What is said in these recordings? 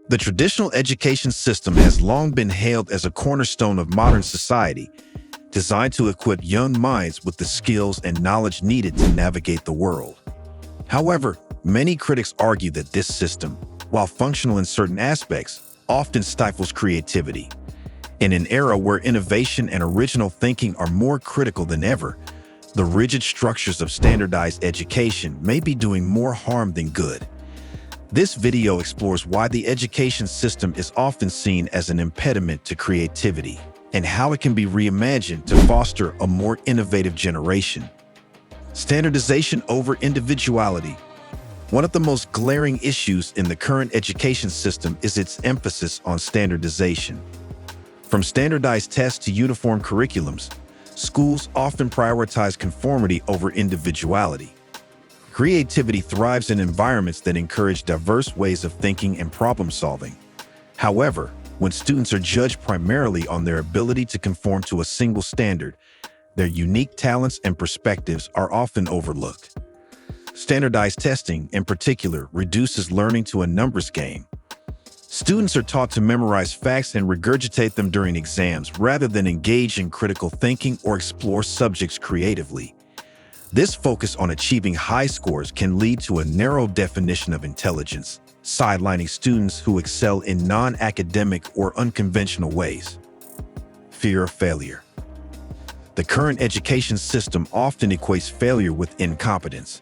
The traditional education system has long been hailed as a cornerstone of modern society, designed to equip young minds with the skills and knowledge needed to navigate the world. However, many critics argue that this system, while functional in certain aspects, often stifles creativity. In an era where innovation and original thinking are more critical than ever, the rigid structures of standardized education may be doing more harm than good. This video explores why the education system is often seen as an impediment to creativity and how it can be reimagined to foster a more innovative generation. Standardization over individuality. One of the most glaring issues in the current education system is its emphasis on standardization. From standardized tests to uniform curriculums, schools often prioritize conformity over individuality. Creativity thrives in environments that encourage diverse ways of thinking and problem solving. However, when students are judged primarily on their ability to conform to a single standard, their unique talents and perspectives are often overlooked. Standardized testing, in particular, reduces learning to a numbers game. Students are taught to memorize facts and regurgitate them during exams rather than engage in critical thinking or explore subjects creatively. This focus on achieving high scores can lead to a narrow definition of intelligence, sidelining students who excel in non-academic or unconventional ways. Fear of failure. The current education system often equates failure with incompetence.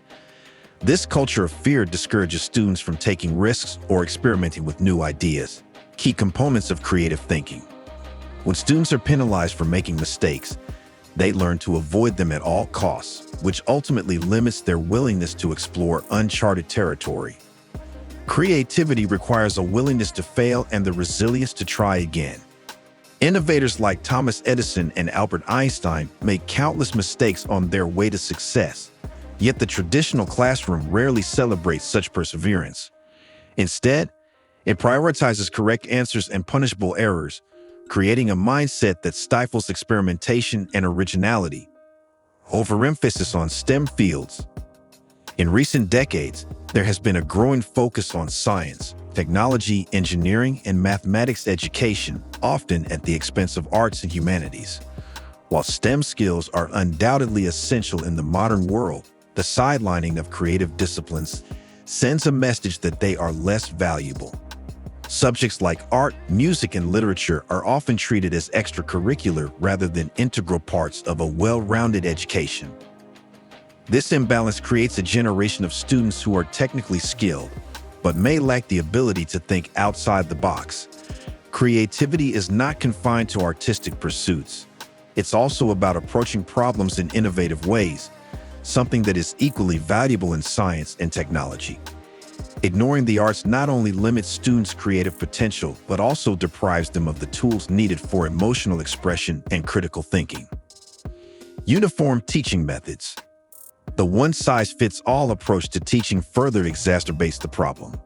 This culture of fear discourages students from taking risks or experimenting with new ideas, key components of creative thinking. When students are penalized for making mistakes, they learn to avoid them at all costs, which ultimately limits their willingness to explore uncharted territory. Creativity requires a willingness to fail and the resilience to try again. Innovators like Thomas Edison and Albert Einstein made countless mistakes on their way to success, yet the traditional classroom rarely celebrates such perseverance. Instead, it prioritizes correct answers and punishable errors, creating a mindset that stifles experimentation and originality. Overemphasis on STEM fields. In recent decades, there has been a growing focus on science, technology, engineering, and mathematics education, often at the expense of arts and humanities. While STEM skills are undoubtedly essential in the modern world, the sidelining of creative disciplines sends a message that they are less valuable. Subjects like art, music, and literature are often treated as extracurricular rather than integral parts of a well-rounded education. This imbalance creates a generation of students who are technically skilled, but may lack the ability to think outside the box. Creativity is not confined to artistic pursuits. It's also about approaching problems in innovative ways, something that is equally valuable in science and technology. Ignoring the arts not only limits students' creative potential, but also deprives them of the tools needed for emotional expression and critical thinking. Uniform teaching methods. The one-size-fits-all approach to teaching further exacerbates the problem.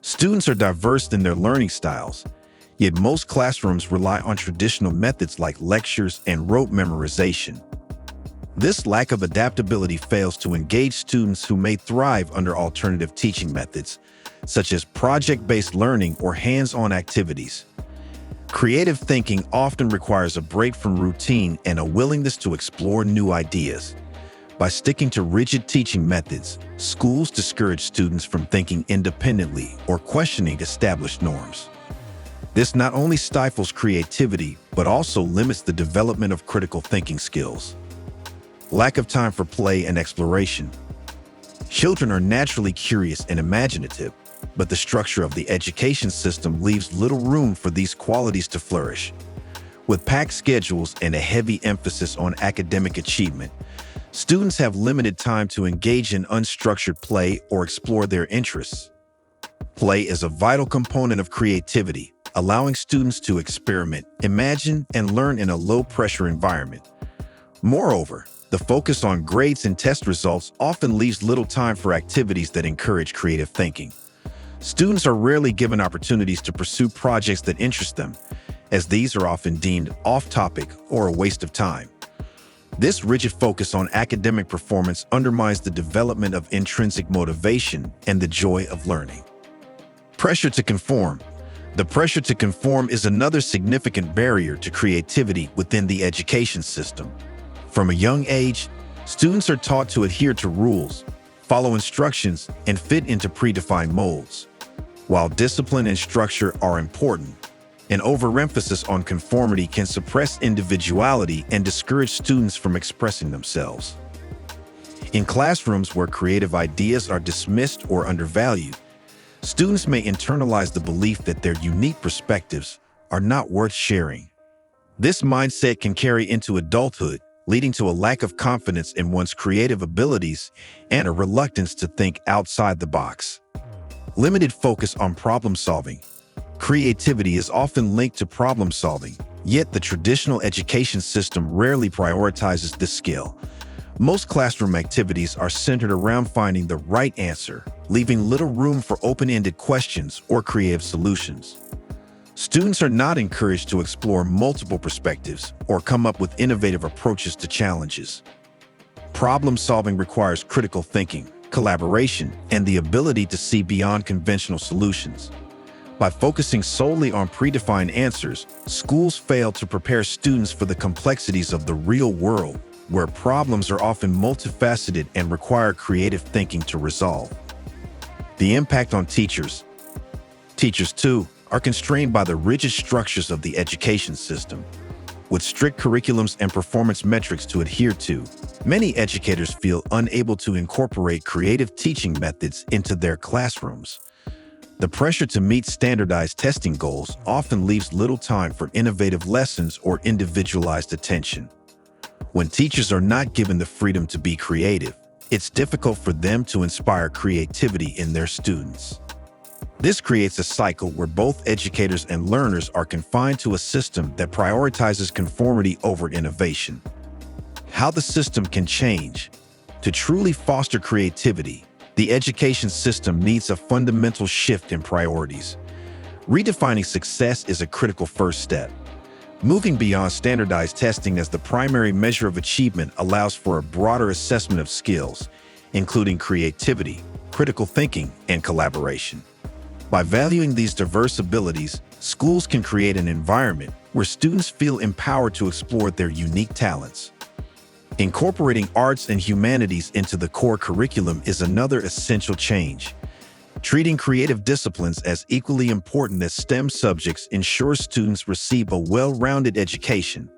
Students are diverse in their learning styles, yet most classrooms rely on traditional methods like lectures and rote memorization. This lack of adaptability fails to engage students who may thrive under alternative teaching methods, such as project-based learning or hands-on activities. Creative thinking often requires a break from routine and a willingness to explore new ideas. By sticking to rigid teaching methods, schools discourage students from thinking independently or questioning established norms. This not only stifles creativity, but also limits the development of critical thinking skills. Lack of time for play and exploration. Children are naturally curious and imaginative, but the structure of the education system leaves little room for these qualities to flourish. With packed schedules and a heavy emphasis on academic achievement, students have limited time to engage in unstructured play or explore their interests. Play is a vital component of creativity, allowing students to experiment, imagine, and learn in a low-pressure environment. Moreover, the focus on grades and test results often leaves little time for activities that encourage creative thinking. Students are rarely given opportunities to pursue projects that interest them, as these are often deemed off-topic or a waste of time. This rigid focus on academic performance undermines the development of intrinsic motivation and the joy of learning. Pressure to conform. The pressure to conform is another significant barrier to creativity within the education system. From a young age, students are taught to adhere to rules, follow instructions, and fit into predefined molds. While discipline and structure are important, an overemphasis on conformity can suppress individuality and discourage students from expressing themselves. In classrooms where creative ideas are dismissed or undervalued, students may internalize the belief that their unique perspectives are not worth sharing. This mindset can carry into adulthood, leading to a lack of confidence in one's creative abilities and a reluctance to think outside the box. Limited focus on problem solving. Creativity is often linked to problem solving, yet the traditional education system rarely prioritizes this skill. Most classroom activities are centered around finding the right answer, leaving little room for open-ended questions or creative solutions. Students are not encouraged to explore multiple perspectives or come up with innovative approaches to challenges. Problem solving requires critical thinking, collaboration, and the ability to see beyond conventional solutions. By focusing solely on predefined answers, schools fail to prepare students for the complexities of the real world, where problems are often multifaceted and require creative thinking to resolve. The impact on teachers. Teachers, too, are constrained by the rigid structures of the education system. With strict curriculums and performance metrics to adhere to, many educators feel unable to incorporate creative teaching methods into their classrooms. The pressure to meet standardized testing goals often leaves little time for innovative lessons or individualized attention. When teachers are not given the freedom to be creative, it's difficult for them to inspire creativity in their students. This creates a cycle where both educators and learners are confined to a system that prioritizes conformity over innovation. How the system can change. To truly foster creativity, the education system needs a fundamental shift in priorities. Redefining success is a critical first step. Moving beyond standardized testing as the primary measure of achievement allows for a broader assessment of skills, including creativity, critical thinking, and collaboration. By valuing these diverse abilities, schools can create an environment where students feel empowered to explore their unique talents. Incorporating arts and humanities into the core curriculum is another essential change. Treating creative disciplines as equally important as STEM subjects ensures students receive a well-rounded education.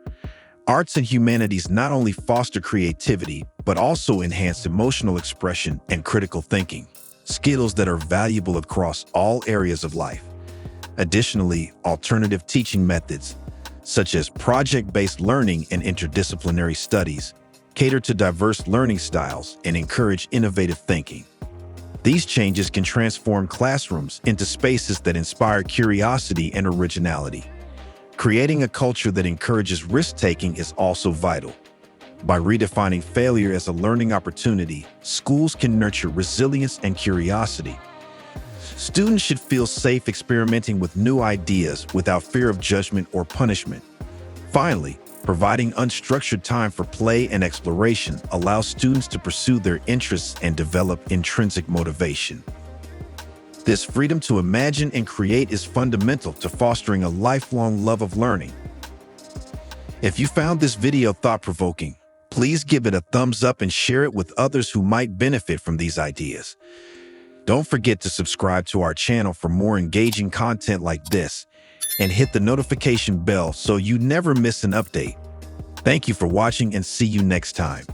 Arts and humanities not only foster creativity, but also enhance emotional expression and critical thinking, skills that are valuable across all areas of life. Additionally, alternative teaching methods, such as project-based learning and interdisciplinary studies, cater to diverse learning styles and encourage innovative thinking. These changes can transform classrooms into spaces that inspire curiosity and originality. Creating a culture that encourages risk-taking is also vital. By redefining failure as a learning opportunity, schools can nurture resilience and curiosity. Students should feel safe experimenting with new ideas without fear of judgment or punishment. Finally, providing unstructured time for play and exploration allows students to pursue their interests and develop intrinsic motivation. This freedom to imagine and create is fundamental to fostering a lifelong love of learning. If you found this video thought-provoking, please give it a thumbs up and share it with others who might benefit from these ideas. Don't forget to subscribe to our channel for more engaging content like this, and hit the notification bell so you never miss an update. Thank you for watching and see you next time.